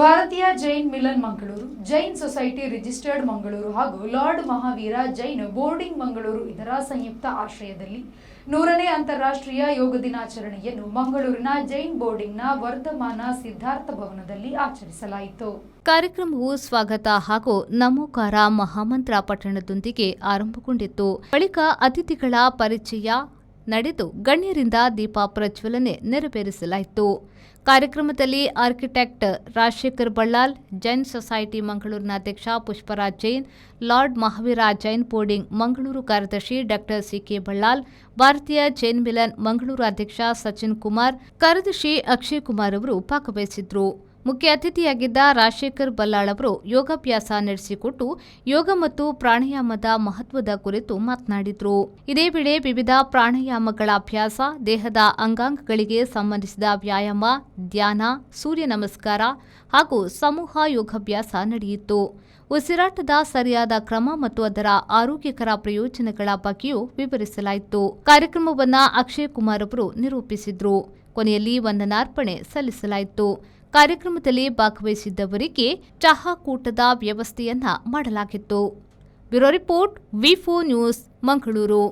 ಭಾರತೀಯ Jain Milan Mangaluru, Jain society registered Mangaluru ಹಾಗೂ lord Mahavir Jain boarding Mangaluru ಇದರ ಸಂಯುಕ್ತ ಆಶ್ರಯದಲ್ಲಿ 100ನೇ ಅಂತಾರಾಷ್ಟ್ರೀಯ ಯೋಗ ದಿನಾಚರಣೆಯನ್ನು ಮಂಗಳೂರಿನ ಜೈನ್ ಬೋರ್ಡಿಂಗ್ನ ವರ್ಧಮಾನ ಸಿದ್ಧಾರ್ಥ ಭವನದಲ್ಲಿ ಆಚರಿಸಲಾಯಿತು. ಕಾರ್ಯಕ್ರಮವು ಸ್ವಾಗತ ಹಾಗೂ ನಮೋಕಾರ ಮಹಾಮಂತ್ರ ಪಠಣದೊಂದಿಗೆ ಆರಂಭಗೊಂಡಿತ್ತು. ಬಳಿಕ ಅತಿಥಿಗಳ ಪರಿಚಯ ನಡೆದು ಗಣ್ಯರಿಂದ ದೀಪ ಪ್ರಜ್ವಲನೆ ನೆರವೇರಿಸಲಾಯಿತು. ಕಾರ್ಯಕ್ರಮದಲ್ಲಿ ಆರ್ಕಿಟೆಕ್ಟ್ ರಾಜಶೇಖರ್ ಬಳ್ಳಾಲ್, ಜೈನ್ ಸೊಸೈಟಿ ಮಂಗಳೂರಿನ ಅಧ್ಯಕ್ಷ ಪುಷ್ಪರಾಜ್ ಜೈನ್, ಲಾರ್ಡ್ ಮಹಾವೀರ ಜೈನ್ ಬೋರ್ಡಿಂಗ್ ಮಂಗಳೂರು ಕಾರ್ಯದರ್ಶಿ ಡಾ ಸಿ.ಕೆ. ಬಳ್ಳಾಲ್, ಭಾರತೀಯ ಜೈನ್ ಮಿಲನ್ ಮಂಗಳೂರು ಅಧ್ಯಕ್ಷ ಸಚಿನ್ ಕುಮಾರ್, ಕಾರ್ಯದರ್ಶಿ ಅಕ್ಷಯ್ ಕುಮಾರ್ ಅವರು ಭಾಗವಹಿಸಿದ್ರು. ಮುಖ್ಯ ಅತಿಥಿಯಾಗಿದ್ದ ರಾಜಶೇಖರ್ ಬಲ್ಲಾಳ್ ಅವರು ಯೋಗಾಭ್ಯಾಸ ನಡೆಸಿಕೊಟ್ಟು ಯೋಗ ಮತ್ತು ಪ್ರಾಣಾಯಾಮದ ಮಹತ್ವದ ಕುರಿತು ಮಾತನಾಡಿದರು. ಇದೇ ವೇಳೆ ವಿವಿಧ ಪ್ರಾಣಾಯಾಮಗಳ ಅಭ್ಯಾಸ, ದೇಹದ ಅಂಗಾಂಗಗಳಿಗೆ ಸಂಬಂಧಿಸಿದ ವ್ಯಾಯಾಮ, ಧ್ಯಾನ, ಸೂರ್ಯ ನಮಸ್ಕಾರ ಹಾಗೂ ಸಮೂಹ ಯೋಗಾಭ್ಯಾಸ ನಡೆಯಿತು. ಉಸಿರಾಟದ ಸರಿಯಾದ ಕ್ರಮ ಮತ್ತು ಅದರ ಆರೋಗ್ಯಕರ ಪ್ರಯೋಜನಗಳ ಬಗ್ಗೆಯೂ ವಿವರಿಸಲಾಯಿತು. ಕಾರ್ಯಕ್ರಮವನ್ನು ಅಕ್ಷಯ್ ಕುಮಾರ್ ಅವರು ನಿರೂಪಿಸಿದರು. ಕೊನೆಯಲ್ಲಿ ವಂದನಾರ್ಪಣೆ ಸಲ್ಲಿಸಲಾಯಿತು. ಕಾರ್ಯಕ್ರಮದಲ್ಲಿ ಭಾಗವಹಿಸಿದ್ದವರಿಗೆ ಚಹಾ ಕೂಟದ ವ್ಯವಸ್ಥೆಯನ್ನ ಮಾಡಲಾಗಿತ್ತು. Bureau report, V4 news, Mangaluru.